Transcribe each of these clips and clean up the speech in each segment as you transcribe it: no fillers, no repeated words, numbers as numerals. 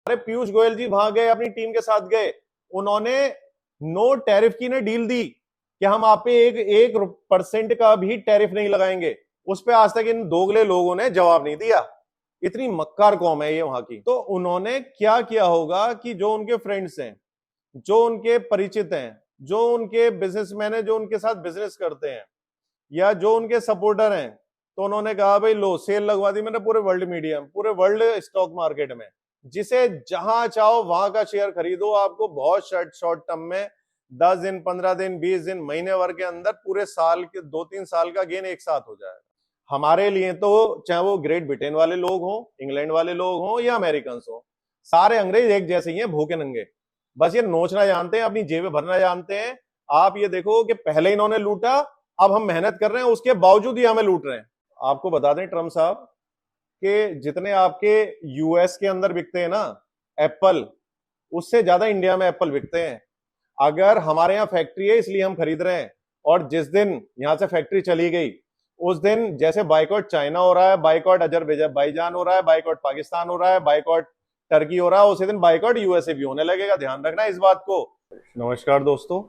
अरे पीयूष गोयल जी वहां गए, अपनी टीम के साथ गए, उन्होंने नो टैरिफ की ने डील दी कि हम आप पे एक परसेंट का भी टैरिफ नहीं लगाएंगे। उस पे आज तक इन दोगले लोगों ने जवाब नहीं दिया। इतनी मक्कार कौम है ये वहां की। तो उन्होंने क्या किया होगा कि जो उनके फ्रेंड्स हैं, जो उनके परिचित हैं, जो उनके बिजनेसमैन है, जो उनके साथ बिजनेस करते हैं, या जो उनके सपोर्टर हैं, तो उन्होंने कहा भाई लो सेल लगवा दी मैंने पूरे वर्ल्ड मीडिया, पूरे वर्ल्ड स्टॉक मार्केट में, जिसे जहां चाहो वहां का शेयर खरीदो, आपको बहुत शॉर्ट टर्म में 10 दिन, 15 दिन, 20 दिन, महीने भर के अंदर पूरे साल के 2-3 साल का गेन एक साथ हो जाएगा। हमारे लिए तो चाहे वो ग्रेट ब्रिटेन वाले लोग हों, इंग्लैंड वाले लोग हों या अमेरिकन हो, सारे अंग्रेज एक जैसे ही हैं, भूखे नंगे। बस ये नोचना जानते हैं, अपनी जेबें भरना जानते हैं। आप ये देखो कि पहले इन्होंने लूटा, अब हम मेहनत कर रहे हैं, उसके बावजूद ही हमें लूट रहे हैं। आपको बता दें ट्रम्प साहब कि जितने आपके यूएस के अंदर बिकते हैं ना एप्पल, उससे ज्यादा इंडिया में एप्पल बिकते हैं। अगर हमारे यहाँ फैक्ट्री है इसलिए हम खरीद रहे हैं, और जिस दिन यहां से फैक्ट्री चली गई उस दिन जैसे बाइकआउट चाइना हो रहा है, बाइकआउट अजरबैजान हो रहा है, बाइकआउट पाकिस्तान हो रहा है, बाइकआउट टर्की हो रहा है, उसी दिन बाइकआउट यूएसए भी होने लगेगा। ध्यान रखना इस बात को। नमस्कार दोस्तों,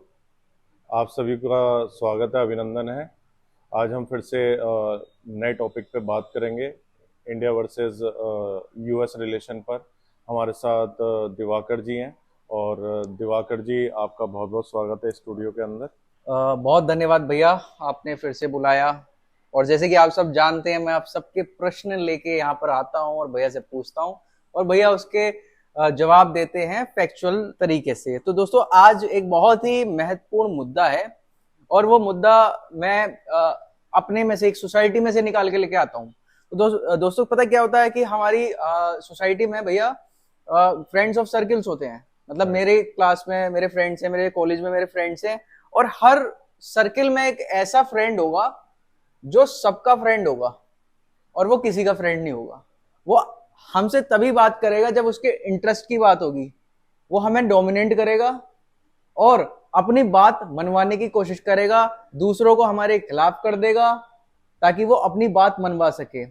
आप सभी का स्वागत है, अभिनंदन है। आज हम फिर से नए टॉपिक पे बात करेंगे, इंडिया वर्सेस यूएस रिलेशन पर। हमारे साथ दिवाकर जी हैं, और दिवाकर जी आपका बहुत बहुत स्वागत है स्टूडियो के अंदर। बहुत धन्यवाद भैया, आपने फिर से बुलाया। और जैसे कि आप सब जानते हैं, मैं आप सबके प्रश्न लेके यहाँ पर आता हूँ और भैया से पूछता हूँ, और भैया उसके जवाब देते हैं फैक्चुअल तरीके से। तो दोस्तों, आज एक बहुत ही महत्वपूर्ण मुद्दा है, और वो मुद्दा मैं अपने में से, एक सोसाइटी में से निकाल के लेके आता हूँ। तो दोस्तों पता क्या होता है कि हमारी सोसाइटी में भैया फ्रेंड्स ऑफ सर्किल्स होते हैं। मतलब मेरे क्लास में मेरे फ्रेंड्स हैं, मेरे कॉलेज में मेरे फ्रेंड्स हैं, और हर सर्किल में एक ऐसा फ्रेंड होगा जो सबका फ्रेंड होगा, और वो किसी का फ्रेंड नहीं होगा। वो हमसे तभी बात करेगा जब उसके इंटरेस्ट की बात होगी। वो हमें डोमिनेट करेगा और अपनी बात मनवाने की कोशिश करेगा, दूसरों को हमारे खिलाफ कर देगा ताकि वो अपनी बात मनवा सके,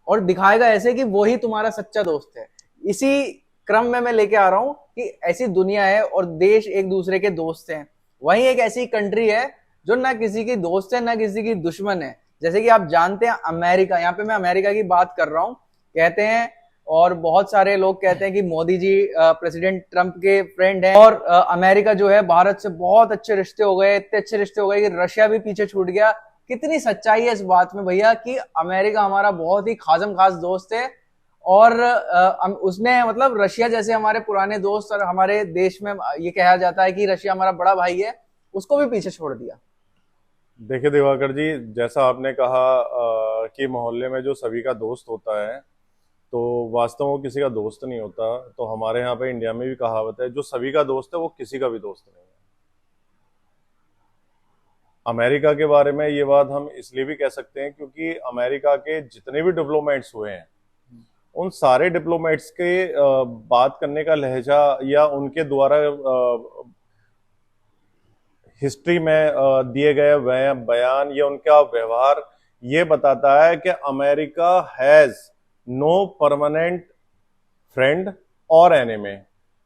और दिखाएगा ऐसे कि वो ही तुम्हारा सच्चा दोस्त है। इसी क्रम में मैं लेके आ रहा हूं कि ऐसी दुनिया है और देश एक दूसरे के दोस्त हैं। वहीं एक ऐसी कंट्री है जो ना किसी की दोस्त है ना किसी की दुश्मन है। जैसे कि आप जानते हैं अमेरिका, यहाँ पे मैं अमेरिका की बात कर रहा हूँ। कहते हैं, और बहुत सारे लोग कहते हैं कि मोदी जी प्रेसिडेंट ट्रंप के फ्रेंड हैं, और अमेरिका जो है भारत से बहुत अच्छे रिश्ते हो गए, इतने अच्छे रिश्ते हो गए कि रशिया भी पीछे छूट गया। कितनी सच्चाई है इस बात में भैया कि अमेरिका हमारा बहुत ही खासम खास दोस्त है, और उसने मतलब रशिया जैसे हमारे पुराने दोस्त, और हमारे देश में ये कहा जाता है कि रशिया हमारा बड़ा भाई है, उसको भी पीछे छोड़ दिया। देखिए दिवाकर जी, जैसा आपने कहा कि मोहल्ले में जो सभी का दोस्त होता है, तो वास्तव में वो किसी का दोस्त नहीं होता। तो हमारे यहाँ पे इंडिया में भी कहावत है, जो सभी का दोस्त है वो किसी का भी दोस्त नहीं है। अमेरिका के बारे में ये बात हम इसलिए भी कह सकते हैं क्योंकि अमेरिका के जितने भी डिप्लोमेट्स हुए हैं, उन सारे डिप्लोमेट्स के बात करने का लहजा या उनके द्वारा हिस्ट्री में दिए गए बयान या उनका व्यवहार ये बताता है कि America has no permanent friend और एनिमी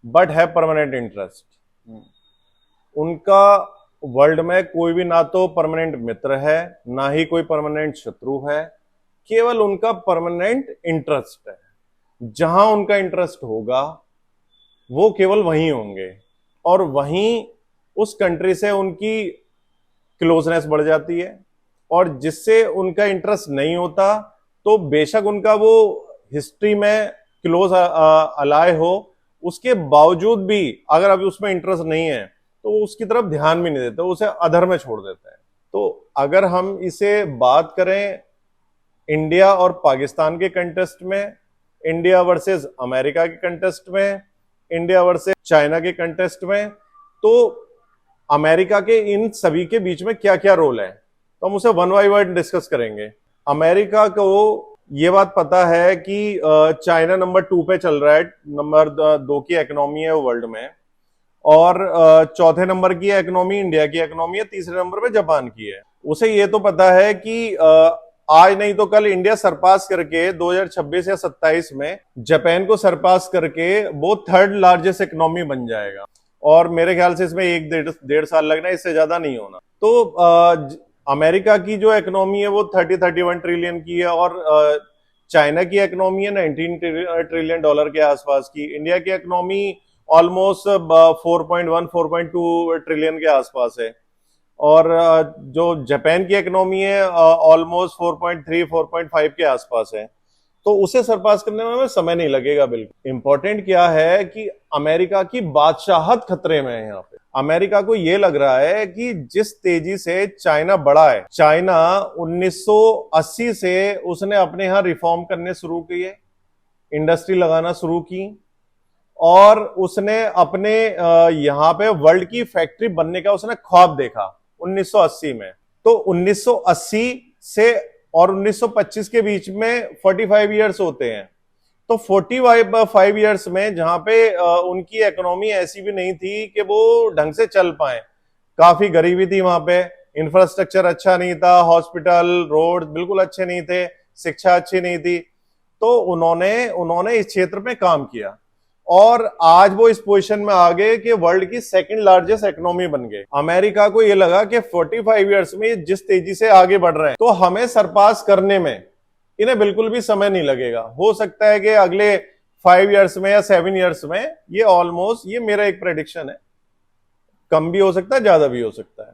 बट है परमानेंट इंटरेस्ट। उनका वर्ल्ड में कोई भी ना तो परमानेंट मित्र है, ना ही कोई परमानेंट शत्रु है, केवल उनका परमानेंट इंटरेस्ट है। जहां उनका इंटरेस्ट होगा वो केवल वहीं होंगे, और वहीं उस कंट्री से उनकी क्लोजनेस बढ़ जाती है। और जिससे उनका इंटरेस्ट नहीं होता, तो बेशक उनका वो हिस्ट्री में क्लोज अलाय हो, उसके बावजूद भी अगर अभी उसमें इंटरेस्ट नहीं है तो उसकी तरफ ध्यान भी नहीं देते, उसे अधर में छोड़ देते हैं। तो अगर हम इसे बात करें इंडिया और पाकिस्तान के कंटेस्ट में, इंडिया वर्सेस अमेरिका के कंटेस्ट में, इंडिया वर्सेस चाइना के कंटेस्ट में, तो अमेरिका के इन सभी के बीच में क्या क्या रोल है, तो हम उसे वन बाय वन डिस्कस करेंगे। अमेरिका को ये बात पता है कि चाइना नंबर 2 पे चल रहा है, नंबर 2 की इकोनॉमी है वो वर्ल्ड में, और चौथे नंबर की इकोनॉमी इंडिया की इकोनॉमी है, तीसरे नंबर पे जापान की है। उसे ये तो पता है कि आज नहीं तो कल इंडिया सरपास करके 2026 या 27 में जापान को सरपास करके वो थर्ड लार्जेस्ट इकोनॉमी बन जाएगा। और मेरे ख्याल से इसमें एक डेढ़ साल लगना, इससे ज्यादा नहीं होना। तो अमेरिका की जो इकोनॉमी है वो 31 ट्रिलियन की है, और चाइना की इकोनॉमी है 19 ट्रिलियन डॉलर के आसपास की। इंडिया की इकोनॉमी ऑलमोस्ट 4.2 ट्रिलियन के आसपास है, और जो जापान की इकोनॉमी है ऑलमोस्ट 4.5 के आसपास है। तो उसे सरपास करने में हमें समय नहीं लगेगा। बिल्कुल इंपॉर्टेंट क्या है कि अमेरिका की बादशाहत खतरे में है। यहाँ पे अमेरिका को यह लग रहा है कि जिस तेजी से चाइना बढ़ा है, चाइना 1980 से उसने अपने यहाँ रिफॉर्म करने शुरू किए, इंडस्ट्री लगाना शुरू की, और उसने अपने यहाँ पे वर्ल्ड की फैक्ट्री बनने का उसने ख्वाब देखा 1980 में। तो 1980 से और 1925 के बीच में 45 इयर्स होते हैं। तो 45 इयर्स में जहां पे उनकी इकोनॉमी ऐसी भी नहीं थी कि वो ढंग से चल पाए, काफी गरीबी थी वहां पे, इंफ्रास्ट्रक्चर अच्छा नहीं था, हॉस्पिटल रोड बिल्कुल अच्छे नहीं थे, शिक्षा अच्छी नहीं थी। तो उन्होंने इस क्षेत्र में काम किया, और आज वो इस पोजीशन में आ गए कि वर्ल्ड की सेकंड लार्जेस्ट इकोनॉमी बन गए। अमेरिका को ये लगा कि 45 इयर्स में जिस तेजी से आगे बढ़ रहे हैं, तो हमें सरपास करने में इन्हें बिल्कुल भी समय नहीं लगेगा। हो सकता है कि अगले 5 इयर्स में या 7 इयर्स में ये ऑलमोस्ट, ये मेरा एक प्रेडिक्शन है, कम भी हो सकता है, ज्यादा भी हो सकता है,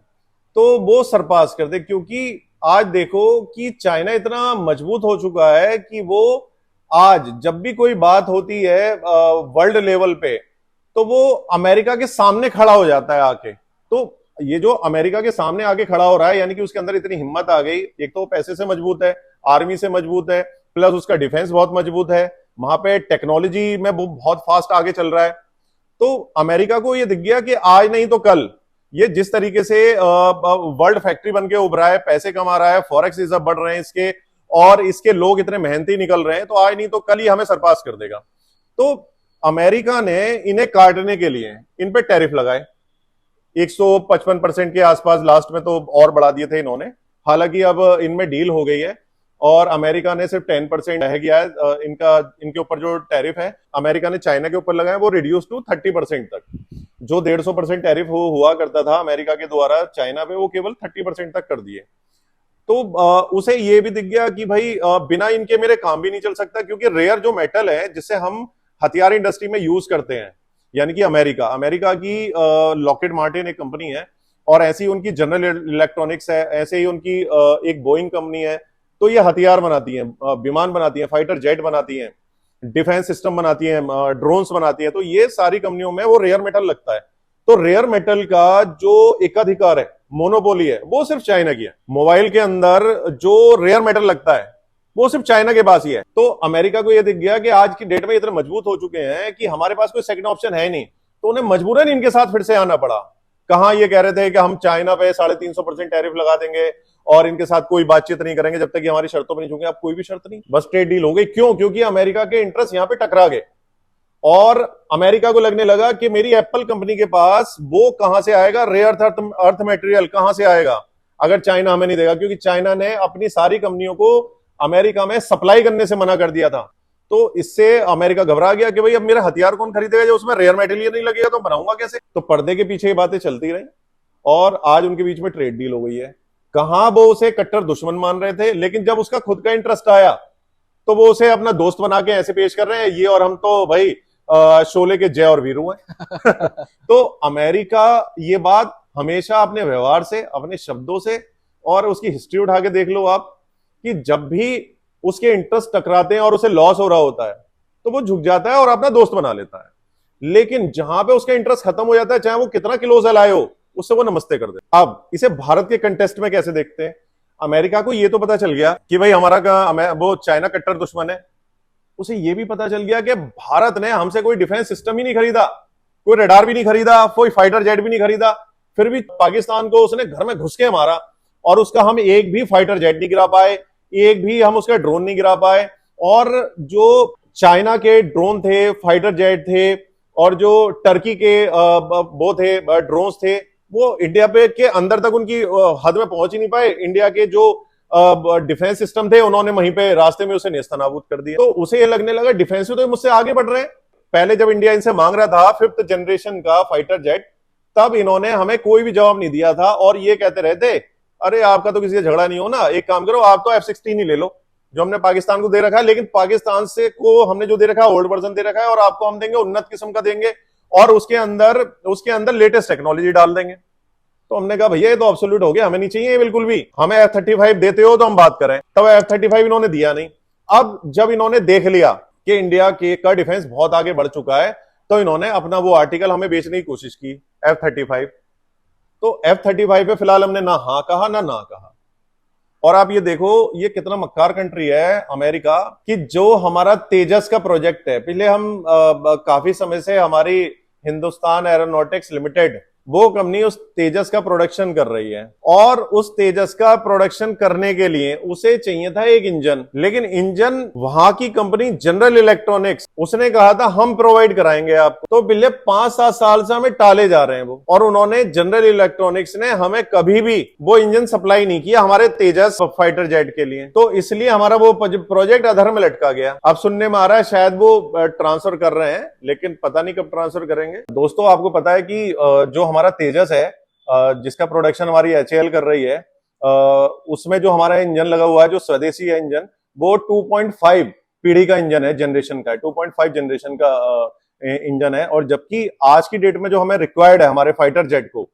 तो वो सरपास कर दे। क्योंकि आज देखो कि चाइना इतना मजबूत हो चुका है कि वो आज जब भी कोई बात होती है वर्ल्ड लेवल पे, तो वो अमेरिका के सामने खड़ा हो जाता है आके। तो ये जो अमेरिका के सामने आके खड़ा हो रहा है, यानी कि उसके अंदर इतनी हिम्मत आ गई। एक तो पैसे से मजबूत है, आर्मी से मजबूत है, प्लस उसका डिफेंस बहुत मजबूत है, वहां पे टेक्नोलॉजी में वो बहुत फास्ट आगे चल रहा है। तो अमेरिका को ये दिख गया कि आज नहीं तो कल ये जिस तरीके से वर्ल्ड फैक्ट्री बन के उभरा है, पैसे कमा रहा है, फॉरेक्स रिजर्व बढ़ रहे हैं इसके, और इसके लोग इतने मेहनती निकल रहे हैं, तो आज नहीं तो कल ही हमें सरपास कर देगा। तो अमेरिका ने इन्हें काटने के लिए इन पे टैरिफ लगाए 155% के आसपास, लास्ट में तो और बढ़ा दिए थे इन्होंने। हालांकि अब इनमें डील हो गई है, और अमेरिका ने सिर्फ 10% रह गया है इनके ऊपर जो टैरिफ है अमेरिका ने चाइना के ऊपर लगाया, वो रिड्यूस टू 30% तक। जो 150% टैरिफ हुआ करता था अमेरिका के द्वारा चाइना पे, वो केवल 30% तक कर दिए। तो उसे ये भी दिख गया कि भाई बिना इनके मेरे काम भी नहीं चल सकता, क्योंकि रेयर जो मेटल है जिसे हम हथियार इंडस्ट्री में यूज करते हैं, यानी कि अमेरिका की लॉकहीड मार्टिन एक कंपनी है, और ऐसी उनकी जनरल इलेक्ट्रॉनिक्स है, ऐसे ही उनकी एक बोइंग कंपनी है। तो ये हथियार बनाती है, विमान बनाती है, फाइटर जेट बनाती है, डिफेंस सिस्टम बनाती है, ड्रोन्स बनाती है। तो ये सारी कंपनियों में वो रेयर मेटल लगता है। तो रेयर मेटल का जो एकाधिकार है, मोनोपोली है, वो सिर्फ चाइना की है। मोबाइल के अंदर जो रेयर मेटल लगता है वो सिर्फ चाइना के पास ही है। तो अमेरिका को यह दिख गया कि आज की डेट में इतने मजबूत हो चुके हैं कि हमारे पास कोई सेकंड ऑप्शन है नहीं, तो उन्हें मजबूरन इनके साथ फिर से आना पड़ा। कहां ये कह रहे थे कि हम चाइना पे 350% टैरिफ लगा देंगे और इनके साथ कोई बातचीत नहीं करेंगे जब तक कि हमारी शर्तों पर नहीं झुकेंगे। अब कोई भी शर्त नहीं, बस ट्रेड डील हो गई। क्यों? क्योंकि अमेरिका के इंटरेस्ट यहां पे टकरा गए, और अमेरिका को लगने लगा कि मेरी एप्पल कंपनी के पास वो कहां से आएगा, रेयर अर्थ मटेरियल कहां से आएगा अगर चाइना हमें नहीं देगा, क्योंकि चाइना ने अपनी सारी कंपनियों को अमेरिका में सप्लाई करने से मना कर दिया था। तो इससे अमेरिका घबरा गया कि भाई अब मेरा हथियार कौन खरीदेगा जो उसमें रेयर मटेरियल नहीं लगेगा, तो बनाऊंगा कैसे। तो पर्दे के पीछे ये बातें चलती रही, और आज उनके बीच में ट्रेड डील हो गई है। कहां वो उसे कट्टर दुश्मन मान रहे थे, लेकिन जब उसका खुद का इंटरेस्ट आया तो वो उसे अपना दोस्त बना के ऐसे पेश कर रहे हैं, ये और हम तो भाई शोले के जय और वीरू हैं। तो अमेरिका ये बात हमेशा अपने व्यवहार से, अपने शब्दों से, और उसकी हिस्ट्री उठा के देख लो आप, कि जब भी उसके इंटरेस्ट टकराते हैं और उसे लॉस हो रहा होता है तो वो झुक जाता है और अपना दोस्त बना लेता है। लेकिन जहां पे उसका इंटरेस्ट खत्म हो जाता है, चाहे वो कितना क्लोज अलाय हो, उससे वो नमस्ते कर दे। अब इसे भारत के कंटेस्ट में कैसे देखते हैं? अमेरिका को ये तो पता चल गया कि भाई हमारा वो चाइना कट्टर दुश्मन है। उसे ये भी पता चल गया कि भारत ने हमसे कोई डिफेंस सिस्टम ही नहीं खरीदा, कोई रडार भी नहीं खरीदा, कोई फाइटर जेट भी नहीं खरीदा, फिर भी पाकिस्तान को उसने घर में घुस के मारा, और उसका हम एक भी फाइटर जेट नहीं गिरा पाए, एक भी हम उसका ड्रोन नहीं गिरा पाए। और जो चाइना के ड्रोन थे, फाइटर जेट थे, और जो टर्की के वो थे ड्रोन्स थे, वो इंडिया पे के अंदर तक उनकी हद में पहुंच ही नहीं पाए। इंडिया के जो डिफेंस सिस्टम थे, उन्होंने वहीं पे रास्ते में उसे नेस्तनाबूद कर दिया। तो उसे ये लगने लगा डिफेंस में तो मुझसे आगे बढ़ रहे हैं। पहले जब इंडिया इनसे मांग रहा था 5th जनरेशन का फाइटर जेट, तब इन्होंने हमें कोई भी जवाब नहीं दिया था और ये कहते रहे थे अरे आपका तो किसी से झगड़ा नहीं हो ना, एक काम करो आप तो F-16 ही ले लो जो हमने पाकिस्तान को दे रखा है, लेकिन पाकिस्तान से को हमने जो दे रखा है ओल्ड वर्जन दे रखा है और आपको हम देंगे उन्नत किस्म का देंगे और उसके अंदर लेटेस्ट टेक्नोलॉजी डाल देंगे। तो हमने कहा भैया ये तो अब्सोल्यूट हो गया, हमें नहीं चाहिए बिल्कुल भी, हमें F-35 देते हो तो हम बात करें। तब F-35 इन्होंने दिया नहीं। अब जब इन्होंने देख लिया कि इंडिया के का डिफेंस बहुत आगे बढ़ चुका है, तो इन्होंने अपना वो आर्टिकल हमें बेचने की कोशिश की F-35। तो F-35 पे फिलहाल हमने ना हाँ कहा ना कहा। और आप ये देखो ये कितना मक्कार कंट्री है अमेरिका, कि जो हमारा तेजस का प्रोजेक्ट है, पिछले हम काफी समय से हमारी हिंदुस्तान एरोनॉटिक्स लिमिटेड वो कंपनी उस तेजस का प्रोडक्शन कर रही है और उस तेजस का प्रोडक्शन करने के लिए उसे चाहिए था एक इंजन, लेकिन इंजन वहां की कंपनी जनरल इलेक्ट्रॉनिक्स उसने कहा था हम प्रोवाइड कराएंगे आपको। तो पिछले 5-7 साल से हमें टाले जा रहे हैं वो, और उन्होंने जनरल इलेक्ट्रॉनिक्स ने हमें कभी भी वो इंजन सप्लाई नहीं किया हमारे तेजस फाइटर जेट के लिए। तो इसलिए हमारा वो प्रोजेक्ट अधर में लटका गया। अब सुनने में आ रहा है शायद वो ट्रांसफर कर रहे हैं, लेकिन पता नहीं कब ट्रांसफर करेंगे। दोस्तों आपको पता है कि जो हमारा तेजस है जिसका प्रोडक्शन हमारी HAL कर रही है, उसमें जो हमारा इंजन लगा हुआ है जो स्वदेशी है इंजन, वो 2.5 पीढ़ी का इंजन है, जनरेशन का 2.5 जनरेशन का इंजन है। और जबकि आज की डेट में जो हमें रिक्वायर्ड है हमारे फाइटर जेट को,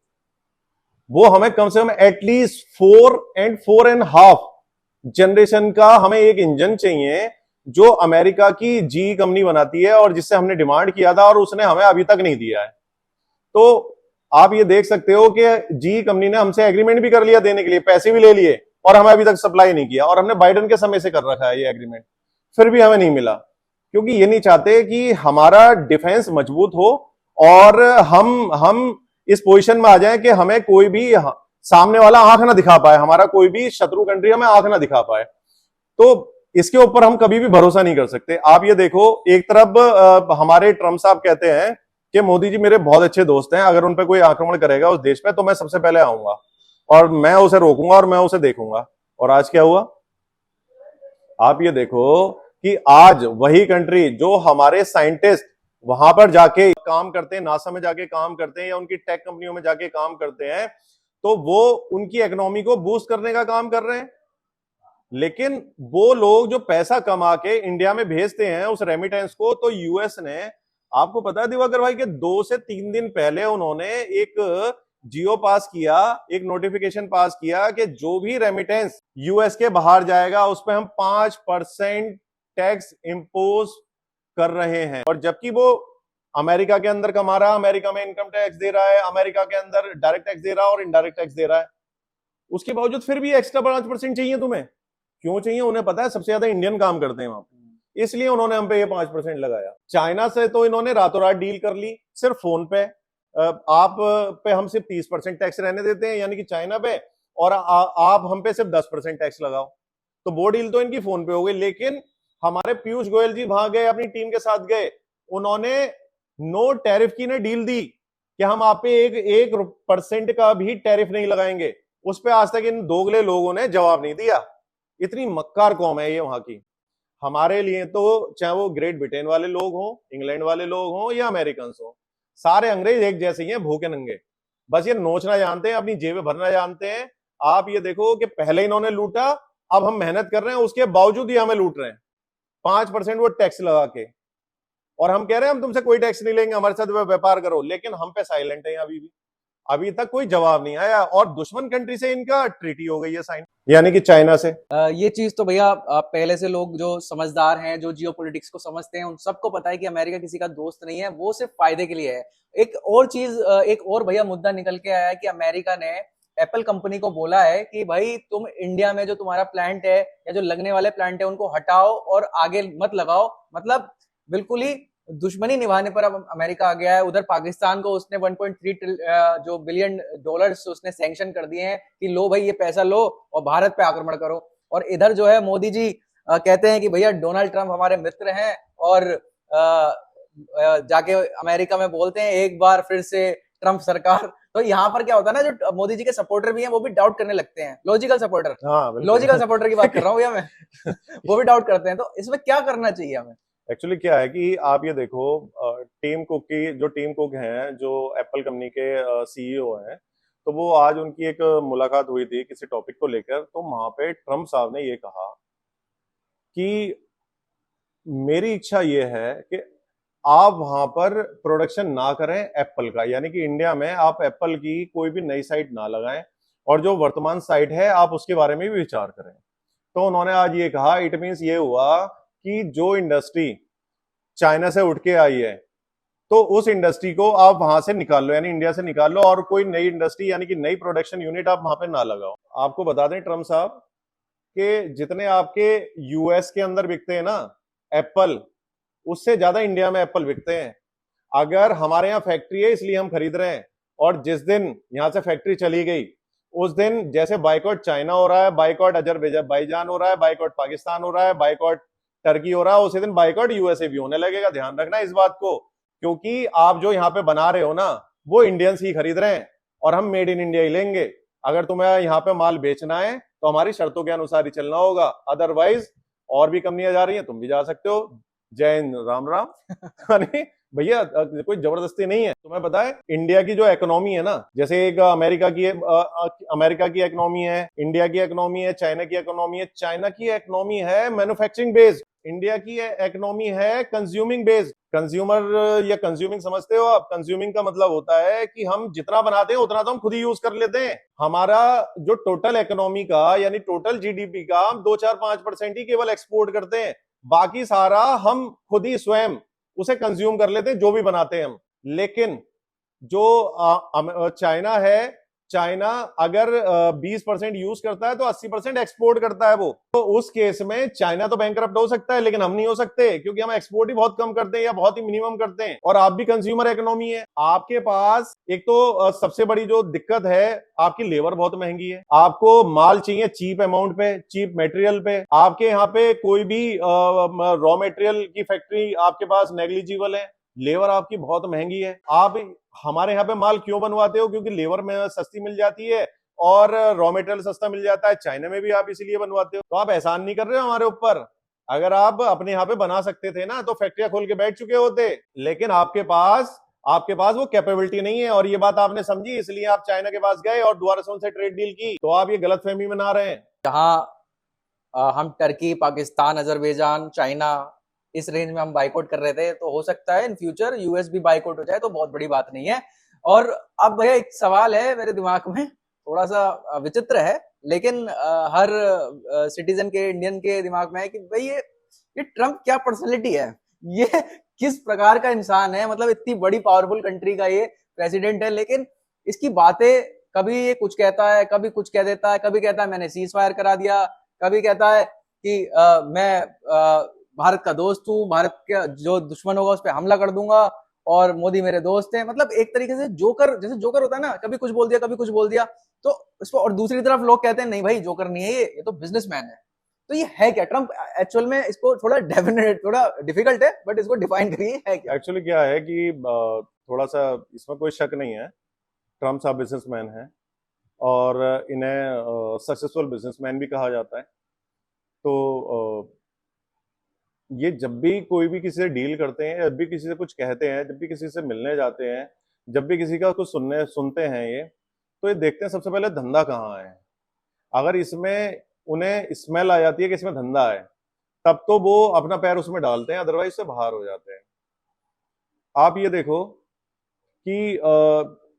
वो हमें कम से कम एटलीस्ट 4 and 4.5 जनरेशन का हमें एक इंजन चाहिए जो अमेरिका की जी कंपनी बनाती है और जिससे हमने डिमांड किया था और उसने हमें अभी तक नहीं दिया है। तो आप ये देख सकते हो कि जी कंपनी ने हमसे एग्रीमेंट भी कर लिया देने के लिए, पैसे भी ले लिए और हमें अभी तक सप्लाई नहीं किया, और हमने बाइडेन के समय से कर रखा है ये एग्रीमेंट, फिर भी हमें नहीं मिला, क्योंकि ये नहीं चाहते कि हमारा डिफेंस मजबूत हो और हम इस पोजीशन में आ जाएं कि हमें कोई भी सामने वाला आंख ना दिखा पाए, हमारा कोई भी शत्रु कंट्री हमें आंख ना दिखा पाए। तो इसके ऊपर हम कभी भी भरोसा नहीं कर सकते। आप ये देखो, एक तरफ हमारे ट्रम्प साहब कहते हैं कि मोदी जी मेरे बहुत अच्छे दोस्त हैं, अगर उन पे कोई आक्रमण करेगा उस देश पे तो मैं सबसे पहले आऊंगा और मैं उसे रोकूंगा और मैं उसे देखूंगा। और आज क्या हुआ? आप ये देखो कि आज वही कंट्री जो हमारे साइंटिस्ट वहां पर जाके काम करते हैं, नासा में जाके काम करते हैं या उनकी टेक कंपनियों में जाके काम करते हैं, तो वो उनकी इकोनॉमी को बूस्ट करने का काम कर रहे हैं। लेकिन वो लोग जो पैसा कमा के इंडिया में भेजते हैं उस रेमिटेंस को, तो यूएस ने, आपको पता है दिवाकर भाई के 2 से 3 दिन पहले उन्होंने एक जियो पास किया, एक नोटिफिकेशन पास किया कि जो भी रेमिटेंस यूएस के बाहर जाएगा उस पर हम 5% टैक्स इंपोज कर रहे हैं। और जबकि वो अमेरिका के अंदर कमा रहा है, अमेरिका में इनकम टैक्स दे रहा है, अमेरिका के अंदर डायरेक्ट टैक्स दे रहा है और इनडायरेक्ट टैक्स दे रहा है, उसके बावजूद फिर भी एक्स्ट्रा 5% चाहिए तुम्हें। क्यों चाहिए? उन्हें पता है सबसे ज्यादा इंडियन काम करते हैं वहां, इसलिए उन्होंने हम पे ये 5% लगाया। चाइना से तो इन्होंने रातों रात डील कर ली, सिर्फ फोन पे आप पे हम सिर्फ 30% टैक्स रहने देते हैं, यानी कि चाइना पे, और आप हम पे सिर्फ 10% टैक्स लगाओ। तो वो डील तो इनकी फोन पे हो गई। लेकिन हमारे पीयूष गोयल जी वहां गए, अपनी टीम के साथ गए, उन्होंने नो टैरिफ की ने डील दी कि हम आप पे 1% का भी टैरिफ नहीं लगाएंगे। उस पर आज तक इन दोगले लोगों ने जवाब नहीं दिया। इतनी मक्कार कौम है ये वहां की। हमारे लिए तो चाहे वो ग्रेट ब्रिटेन वाले लोग हों, इंग्लैंड वाले लोग हों या अमेरिकन हों, सारे अंग्रेज एक जैसे ही हैं, भूखे नंगे, बस ये नोचना जानते हैं, अपनी जेबें भरना जानते हैं। आप ये देखो कि पहले इन्होंने लूटा, अब हम मेहनत कर रहे हैं, उसके बावजूद ही हमें लूट रहे हैं 5% वो टैक्स लगा के, और हम कह रहे हैं हम तुमसे कोई टैक्स नहीं लेंगे, हमारे साथ व्यापार करो, लेकिन हम पे साइलेंट है। अभी तक कोई जवाब नहीं आया, और दुश्मन कंट्री से इनका ट्रीटी हो गई है साइन, यानी कि चाइना से। ये चीज तो भैया पहले से लोग जो समझदार हैं, जो जियोपॉलिटिक्स को समझते हैं, उन सबको पता है कि अमेरिका किसी का दोस्त नहीं है, वो सिर्फ फायदे के लिए है। एक और चीज, एक और भैया मुद्दा निकल के आया है कि अमेरिका ने एप्पल कंपनी को बोला है कि भाई तुम इंडिया में जो तुम्हारा प्लांट है या जो लगने वाले प्लांट है उनको हटाओ और आगे मत लगाओ। मतलब बिल्कुल ही दुश्मनी निभाने पर अब अमेरिका आ गया है। उधर पाकिस्तान को उसने 1.3 जो बिलियन डॉलर्स उसने सैंक्शन कर दिए हैं कि लो भाई ये पैसा लो और भारत पे आक्रमण करो। और इधर जो है मोदी जी कहते हैं कि भैया डोनाल्ड ट्रंप हमारे मित्र हैं, और जाके अमेरिका में बोलते हैं एक बार फिर से ट्रंप सरकार तो यहाँ पर क्या होता है ना, जो मोदी जी के सपोर्टर भी हैं वो भी डाउट करने लगते हैं, लॉजिकल सपोर्टर, हाँ बिल्कुल। लॉजिकल सपोर्टर की बात कर रहा हूँ भैया मैं वो भी डाउट करते हैं, तो इसमें क्या करना चाहिए हमें? एक्चुअली क्या है कि आप ये देखो, टीम कुक हैं जो एप्पल कंपनी के सीईओ हैं, तो वो आज उनकी एक मुलाकात हुई थी किसी टॉपिक को लेकर, तो वहां पे ट्रम्प साहब ने ये कहा कि मेरी इच्छा ये है कि आप वहां पर प्रोडक्शन ना करें एप्पल का, यानी कि इंडिया में आप एप्पल की कोई भी नई साइट ना लगाएं, और जो वर्तमान साइट है आप उसके बारे में भी विचार करें। तो उन्होंने आज ये कहा, इट मीन्स ये हुआ कि जो इंडस्ट्री चाइना से उठ के आई है तो उस इंडस्ट्री को आप वहां से निकाल लो, यानी इंडिया से निकाल लो, और कोई नई इंडस्ट्री यानी कि नई प्रोडक्शन यूनिट आप वहां पे ना लगाओ। आपको बता दें ट्रम्प साहब कि जितने आपके यूएस के अंदर बिकते हैं ना एप्पल, उससे ज्यादा इंडिया में एप्पल बिकते हैं। अगर हमारे यहाँ फैक्ट्री है इसलिए हम खरीद रहे हैं, और जिस दिन यहां से फैक्ट्री चली गई उस दिन जैसे बाइकॉट चाइना हो रहा है, बाइकॉट अजरबैजान हो रहा है, बाइकॉट पाकिस्तान हो रहा है, बाइकॉट टर्की हो रहा है, उसी दिन बाइकॉट यूएसए भी होने लगेगा। ध्यान रखना इस बात को, क्योंकि आप जो यहाँ पे बना रहे हो ना वो इंडियंस ही खरीद रहे हैं, और हम मेड इन इंडिया ही लेंगे। अगर तुम्हें यहाँ पे माल बेचना है तो हमारी शर्तों के अनुसार ही चलना होगा, अदरवाइज और भी कंपनियां जा रही हैं, तुम भी जा सकते हो। जय हिंद, राम राम। अरे भैया कोई जबरदस्ती नहीं है। तुम्हें पता है इंडिया की जो इकोनॉमी है ना, जैसे एक अमेरिका की इकोनॉमी है, इंडिया की इकोनॉमी है, चाइना की इकोनॉमी है। चाइना की इकोनॉमी है मैन्युफैक्चरिंग बेस्ड, इंडिया की इकोनॉमी है कंज्यूमिंग बेस्ड। कंज्यूमर या कंज्यूमिंग समझते हो आप? कंज्यूमिंग का मतलब होता है कि हम जितना बनाते हैं उतना तो हम खुद ही यूज कर लेते हैं। हमारा जो टोटल इकोनॉमी का यानी टोटल जीडीपी का हम 2-4-5% ही केवल एक्सपोर्ट करते हैं, बाकी सारा हम खुद ही स्वयं उसे कंज्यूम कर लेते हैं जो भी बनाते हैं हम। लेकिन जो चाइना है, चाइना अगर 20% यूज करता है तो 80% एक्सपोर्ट करता है वो। तो उस केस में चाइना तो बैंकरप्ट हो सकता है, लेकिन हम नहीं हो सकते, क्योंकि हम एक्सपोर्ट ही बहुत कम करते हैं या बहुत ही मिनिमम करते हैं। और आप भी कंज्यूमर इकोनॉमी है, आपके पास एक तो सबसे बड़ी जो दिक्कत है, आपकी लेबर बहुत महंगी है, आपको माल चाहिए चीप अमाउंट पे, चीप मटेरियल पे। आपके यहाँ पे कोई भी रॉ मटेरियल की फैक्ट्री आपके पास नेग्लिजिबल है, लेबर आपकी बहुत महंगी है। आप हमारे यहाँ पे माल क्यों बनवाते हो? क्योंकि लेबर में सस्ती मिल जाती है और रॉ मटेरियल सस्ता मिल जाता है। चाइना में भी आप इसीलिए बनवाते हो। तो आप एहसान नहीं कर रहे हो हमारे ऊपर। अगर आप अपने यहाँ पे बना सकते थे ना तो फैक्ट्रियां खोल के बैठ चुके होते, लेकिन आपके पास वो कैपेबिलिटी नहीं है, और ये बात आपने समझी, इसलिए आप चाइना के पास गए और दोबारा से उनसे ट्रेड डील की। तो आप ये गलतफहमी में ना रहे हैं। जहाँ हम टर्की, पाकिस्तान, अजरबैजान, चाइना इस रेंज में हम बाइकआउट कर रहे थे, तो हो सकता है इन फ्यूचर यूएस भी बाइकआउट हो जाए, तो बहुत बड़ी बात नहीं है। और अब भैया एक सवाल है मेरे दिमाग में, थोड़ा सा विचित्र है, लेकिन हर सिटीजन के, इंडियन के दिमाग में है कि भाई ये ट्रम्प क्या पर्सनैलिटी है, ये किस प्रकार का इंसान है। मतलब इतनी बड़ी पावरफुल कंट्री का ये प्रेसिडेंट है, लेकिन इसकी बातें कभी ये कुछ कहता है, कभी कुछ कह देता है, कभी कहता है मैंने सीज फायर करा दिया, कभी कहता है कि मैं भारत का दोस्त हूँ, भारत का जो दुश्मन होगा उस पर हमला कर दूंगा, और मोदी मेरे दोस्त हैं। मतलब एक तरीके से जोकर, जैसे जोकर होता है ना, कभी कुछ बोल दिया कभी कुछ बोल दिया। तो इसको, और दूसरी तरफ लोग कहते हैं नहीं भाई जोकर नहीं है ये तो बिजनेसमैन है। तो ये है क्या ट्रम्प एक्चुअल में? इसको थोड़ा डेफिनेट, थोड़ा डिफिकल्ट है, बट इसको डिफाइन करिए, है क्या? एक्चुअली क्या है कि थोड़ा सा इसमें कोई शक नहीं है, ट्रम्प साहब बिजनेसमैन है और इन्हें सक्सेसफुल बिजनेसमैन भी कहा जाता है। तो ये जब भी कोई भी किसी से डील करते हैं, जब भी किसी से कुछ कहते हैं, जब भी किसी से मिलने जाते हैं, जब भी किसी का कुछ सुनते हैं, ये तो ये देखते हैं सबसे पहले धंधा कहाँ है। अगर इसमें उन्हें स्मेल आ जाती है कि इसमें धंधा है, तब तो वो अपना पैर उसमें डालते हैं, अदरवाइज से बाहर हो जाते हैं। आप ये देखो कि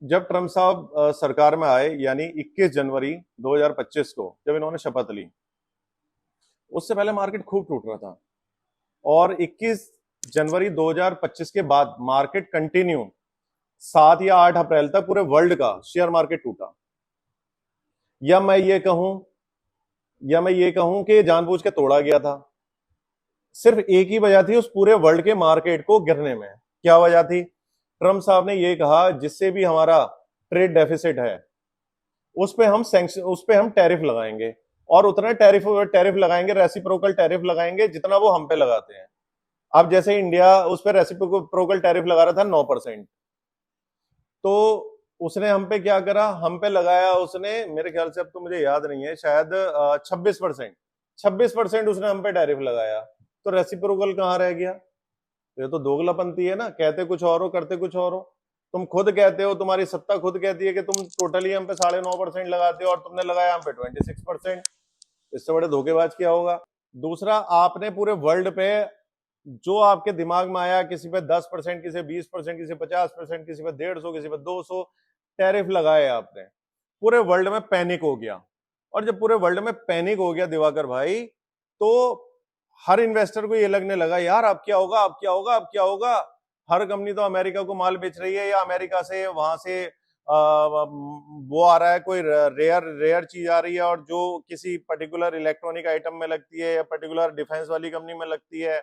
जब ट्रम्प साहब सरकार में आए, यानी 21 जनवरी 2025 को जब इन्होंने शपथ ली, उससे पहले मार्केट खूब टूट रहा था, और 21 जनवरी 2025 के बाद मार्केट कंटिन्यू 7 या 8 अप्रैल तक पूरे वर्ल्ड का शेयर मार्केट टूटा। या मैं ये कहूं कि जानबूझ के तोड़ा गया था। सिर्फ एक ही वजह थी उस पूरे वर्ल्ड के मार्केट को गिरने में। क्या वजह थी? ट्रम्प साहब ने ये कहा जिससे भी हमारा ट्रेड डेफिसिट है उस पे हम टैरिफ लगाएंगे, और उतना टैरिफ लगाएंगे, रेसिप्रोकल टैरिफ लगाएंगे जितना वो हम पे लगाते हैं। अब जैसे इंडिया उस पर रेसिप्रोकल टैरिफ लगा रहा था 9%, तो उसने हम पे क्या करा, हम पे लगाया उसने, मेरे ख्याल से अब तो मुझे याद नहीं है, शायद 26% उसने हम पे टैरिफ लगाया। तो रेसिप्रोकल कहाँ रह गया? ये तो दोगलापंती है ना, कहते कुछ और हो करते कुछ और हो। तुम खुद कहते हो, तुम्हारी सत्ता खुद कहती है कि तुम टोटली हम पे 9.5% लगाते हो और तुमने लगाया हम पे 26%। इससे बड़े धोखेबाज क्या होगा? दूसरा, आपने पूरे वर्ल्ड पे जो आपके दिमाग में आया, किसी पे 10%, किसी पे 20%, किसी पे 50%, किसी पे 150, किसी पे 200 टैरिफ लगाए आपने। पूरे वर्ल्ड में पैनिक हो गया, और जब पूरे वर्ल्ड में पैनिक हो गया दिवाकर भाई, तो हर इन्वेस्टर को ये लगने लगा यार अब क्या होगा, अब क्या होगा, अब क्या होगा। हर कंपनी तो अमेरिका को माल बेच रही है, या अमेरिका से वहां से वो आ रहा है, कोई रेयर चीज आ रही है, और जो किसी पर्टिकुलर इलेक्ट्रॉनिक आइटम में लगती है या पर्टिकुलर डिफेंस वाली कंपनी में लगती है,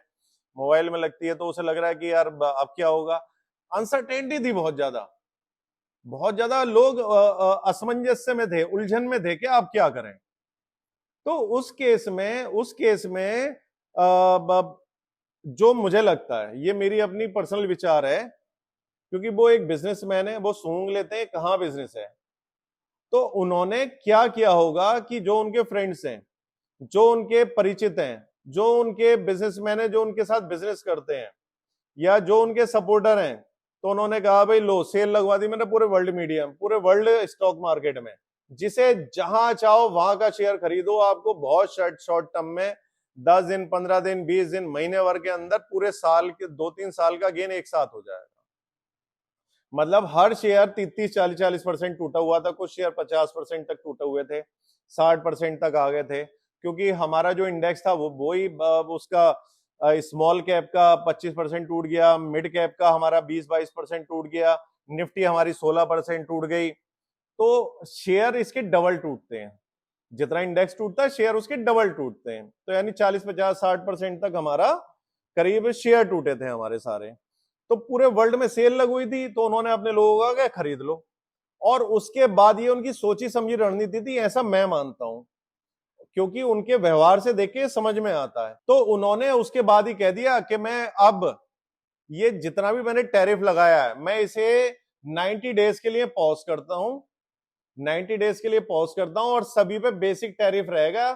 मोबाइल में लगती है, तो उसे लग रहा है कि यार अब क्या होगा। अनसर्टेनिटी थी बहुत ज्यादा लोग असमंजस्य में थे, उलझन में थे कि आप क्या करें। तो उस केस में जो मुझे लगता है, ये मेरी अपनी पर्सनल विचार है, क्योंकि वो एक बिजनेसमैन है, वो सूंघ लेते हैं कहाँ बिजनेस है। तो उन्होंने क्या किया होगा कि जो उनके फ्रेंड्स हैं, जो उनके परिचित हैं, जो उनके बिजनेसमैन है, जो उनके साथ बिजनेस करते हैं, या जो उनके सपोर्टर हैं, तो उन्होंने कहा भाई लो सेल लगवा दी मैंने पूरे वर्ल्ड मीडिया में, पूरे वर्ल्ड स्टॉक मार्केट में, जिसे जहां चाहो वहां का शेयर खरीदो, आपको बहुत शॉर्ट टर्म में 10 दिन, 15 दिन, 20 दिन, महीने भर के अंदर पूरे साल के 2-3 साल का गेन एक साथ हो जाएगा। मतलब हर शेयर 30-40% टूटा हुआ था, कुछ शेयर 50% तक टूटे हुए थे, 60% तक आ गए थे, क्योंकि हमारा जो इंडेक्स था वो ही उसका स्मॉल कैप का 25% टूट गया, मिड कैप का हमारा 20-22% टूट गया, निफ्टी हमारी 16% टूट गई। तो शेयर इसके डबल टूटते हैं, जितना इंडेक्स टूटता है शेयर उसके डबल टूटते हैं। तो यानी 40-50-60% तक हमारा करीब शेयर टूटे थे हमारे सारे। तो पूरे वर्ल्ड में सेल लगी हुई थी, तो उन्होंने अपने लोगों को कहा खरीद लो, और उसके बाद ये उनकी सोची समझी रणनीति थी, ऐसा मैं मानता हूं, क्योंकि उनके व्यवहार से देख के समझ में आता है। तो उन्होंने उसके बाद ही कह दिया कि मैं अब ये जितना भी मैंने टैरिफ लगाया है, मैं इसे 90 डेज के लिए पॉज करता हूं, 90 डेज के लिए पॉज करता हूं, और सभी पे बेसिक टैरिफ रहेगा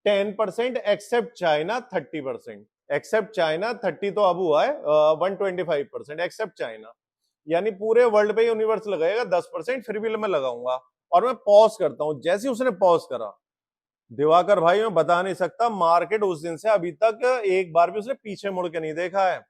10% एक्सेप्ट चाइना 30%। एक्सेप्ट चाइना 30 तो अब हुआ है 125% एक्सेप्ट चाइना, यानी पूरे वर्ल्ड पे यूनिवर्स लगाएगा 10%, फिर भी मैं लगाऊंगा, और मैं पॉज करता हूं। जैसे उसने पॉज करा दिवाकर भाई, मैं बता नहीं सकता, मार्केट उस दिन से अभी तक एक बार भी उसने पीछे मुड़ के नहीं देखा है।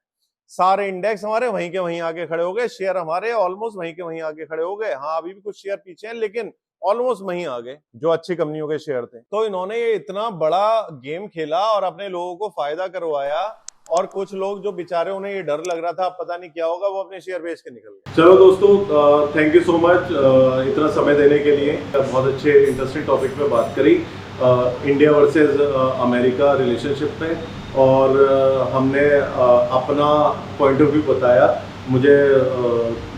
सारे इंडेक्स हमारे वहीं के वहीं आगे खड़े हो गए, शेयर हमारे ऑलमोस्ट वहीं के वहीं आगे खड़े हो गए। हाँ अभी भी कुछ शेयर पीछे हैं, लेकिन ऑलमोस्ट वहीं आ गए जो अच्छी कंपनियों के शेयर थे। तो इन्होंने ये इतना बड़ा गेम खेला और अपने लोगों को फायदा करवाया, और कुछ लोग जो बेचारे उन्हें ये डर लग रहा था पता नहीं क्या होगा, वो अपने शेयर बेच के निकल गए। चलो दोस्तों, थैंक यू सो मच इतना समय देने के लिए। बहुत अच्छे इंटरेस्टिंग टॉपिक पे बात करी, इंडिया वर्सेस अमेरिका रिलेशनशिप पे, और हमने अपना पॉइंट ऑफ व्यू बताया। मुझे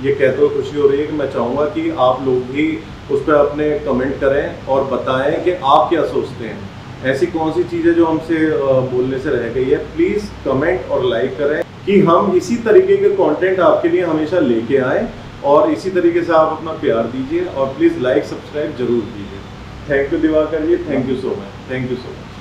ये कहते हुए खुशी हो रही है कि मैं चाहूँगा कि आप लोग भी उस पर अपने कमेंट करें और बताएं कि आप क्या सोचते हैं, ऐसी कौन सी चीज़ें जो हमसे बोलने से रह गई है। प्लीज़ कमेंट और लाइक करें कि हम इसी तरीके के कंटेंट आपके लिए हमेशा लेके आएँ, और इसी तरीके से आप अपना प्यार दीजिए, और प्लीज़ लाइक सब्सक्राइब जरूर कीजिए। Thank you Diwakar ji, thank you so much, thank you so much.